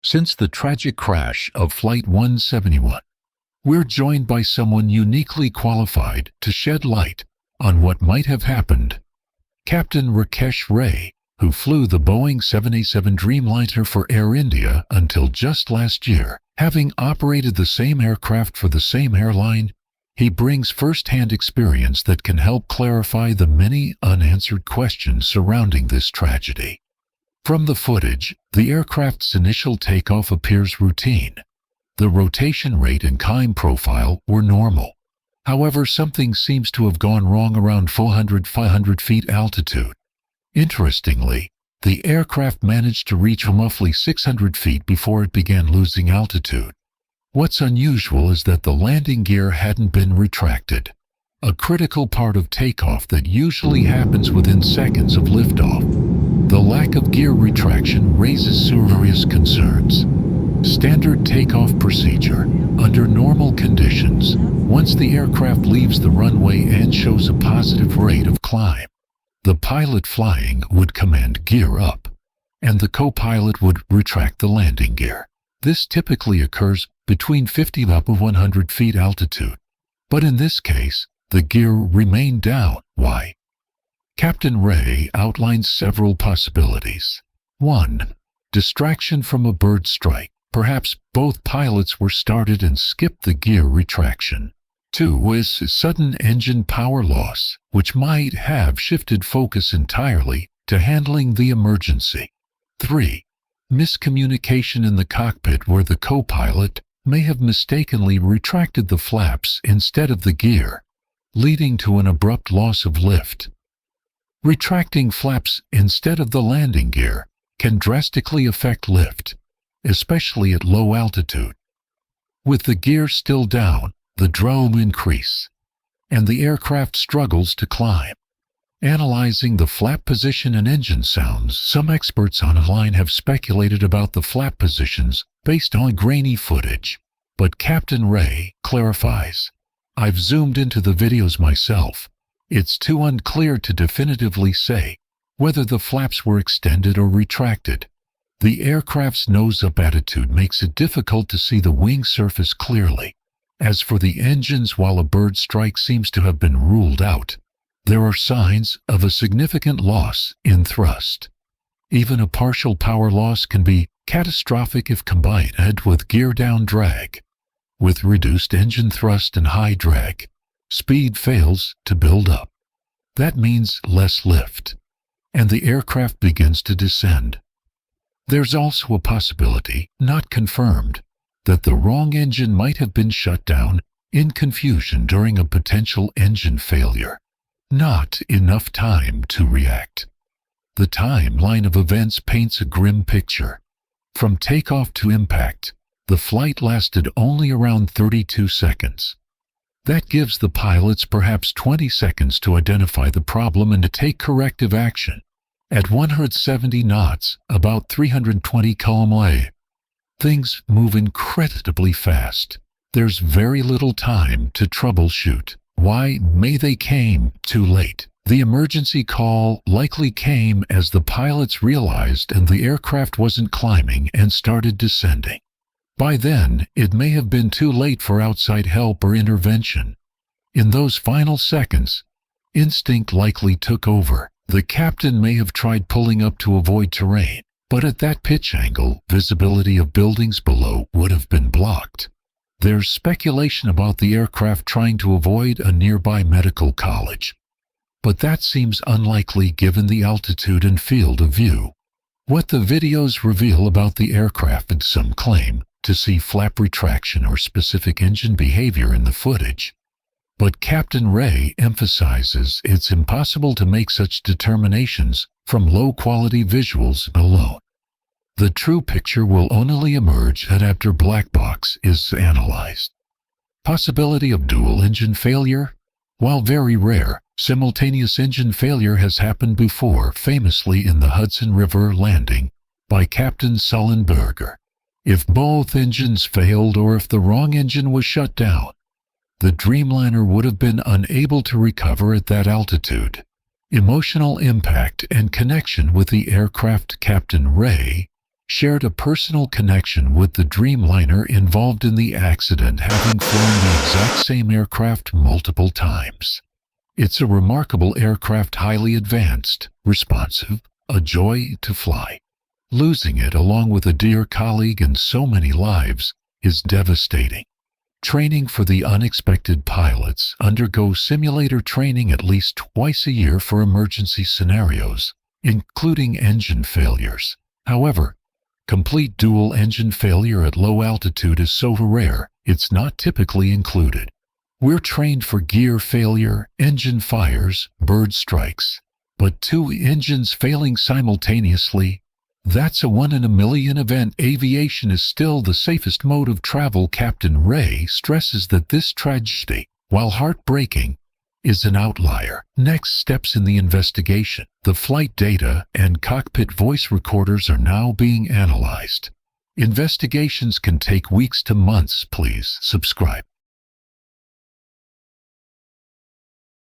Since the tragic crash of Flight 171, we're joined by someone uniquely qualified to shed light on what might have happened. Captain Rakesh Rai, who flew the Boeing 787 Dreamliner for Air India until just last year. Having operated the same aircraft for the same airline, he brings first-hand experience that can help clarify the many unanswered questions surrounding this tragedy. From the footage, the aircraft's initial takeoff appears routine. The rotation rate and climb profile were normal. However, something seems to have gone wrong around 400-500 feet altitude. Interestingly, the aircraft managed to reach roughly 600 feet before it began losing altitude. What's unusual is that the landing gear hadn't been retracted, a critical part of takeoff that usually happens within seconds of liftoff. The lack of gear retraction raises serious concerns. Standard takeoff procedure. Under normal conditions, once the aircraft leaves the runway and shows a positive rate of climb, the pilot flying would command gear up, and the co-pilot would retract the landing gear. This typically occurs between 50 up to 100 feet altitude, but in this case, the gear remained down. Why? Captain Rai outlines several possibilities. 1. Distraction from a bird strike. Perhaps both pilots were started and skipped the gear retraction. 2 is sudden engine power loss, which might have shifted focus entirely to handling the emergency. 3. Miscommunication in the cockpit, where the co-pilot may have mistakenly retracted the flaps instead of the gear, leading to an abrupt loss of lift. Retracting flaps instead of the landing gear can drastically affect lift, especially at low altitude. With the gear still down, the drone increases, and the aircraft struggles to climb. Analyzing the flap position and engine sounds, some experts online have speculated about the flap positions based on grainy footage. But Captain Rai clarifies, "I've zoomed into the videos myself. It's too unclear to definitively say whether the flaps were extended or retracted. The aircraft's nose-up attitude makes it difficult to see the wing surface clearly. As for the engines, while a bird strike seems to have been ruled out, there are signs of a significant loss in thrust. Even a partial power loss can be catastrophic if combined with gear-down drag. With reduced engine thrust and high drag, speed fails to build up. That means less lift, and the aircraft begins to descend. There's also a possibility, not confirmed, that the wrong engine might have been shut down in confusion during a potential engine failure. Not enough time to react. The timeline of events paints a grim picture. From takeoff to impact, the flight lasted only around 32 seconds. That gives the pilots perhaps 20 seconds to identify the problem and to take corrective action. At 170 knots, about 320 km/h, things move incredibly fast. There's very little time to troubleshoot. Why? They came too late. The emergency call likely came as the pilots realized and the aircraft wasn't climbing and started descending. By then, it may have been too late for outside help or intervention. In those final seconds, instinct likely took over. The captain may have tried pulling up to avoid terrain, but at that pitch angle, visibility of buildings below would have been blocked. There's speculation about the aircraft trying to avoid a nearby medical college, but that seems unlikely given the altitude and field of view. What the videos reveal about the aircraft, and some claim to see flap retraction or specific engine behavior in the footage. But Captain Rai emphasizes it's impossible to make such determinations from low-quality visuals alone. The true picture will only emerge after black box is analyzed. Possibility of dual engine failure? While very rare, simultaneous engine failure has happened before, famously in the Hudson River landing by Captain Sullenberger. If both engines failed or if the wrong engine was shut down, the Dreamliner would have been unable to recover at that altitude. Emotional impact and connection with the aircraft. Captain Rai shared a personal connection with the Dreamliner involved in the accident, having flown the exact same aircraft multiple times. It's a remarkable aircraft, highly advanced, responsive, a joy to fly. Losing it, along with a dear colleague and so many lives, is devastating. Training for the unexpected. Pilots undergo simulator training at least twice a year for emergency scenarios, including engine failures. However, complete dual engine failure at low altitude is so rare, it's not typically included. We're trained for gear failure, engine fires, bird strikes. But 2 engines failing simultaneously? That's a 1 in a million event. Aviation is still the safest mode of travel. Captain Ray stresses that this tragedy, while heartbreaking, is an outlier. Next steps in the investigation. The flight data and cockpit voice recorders are now being analyzed. Investigations can take weeks to months. Please subscribe.